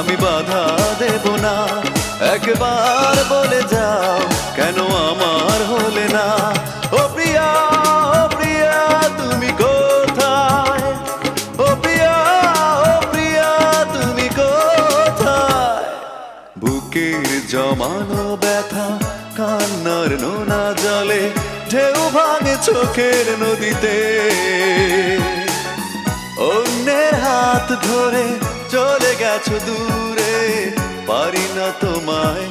আমি বাধা দেব না। একবার বলে যাও কেন আমার হলে না। ও প্রিয়া, ও প্রিয়া তুমি কোথায়? ও প্রিয়া, ও প্রিয়া তুমি কোথায়? বুকের জমানো ব্যথা কান্নার নোনা জলে ঢেউ ভাঙে চোখের নদীতে। অন্যের হাত ধরে চলে গেছো দূরে, পারি না তোমায়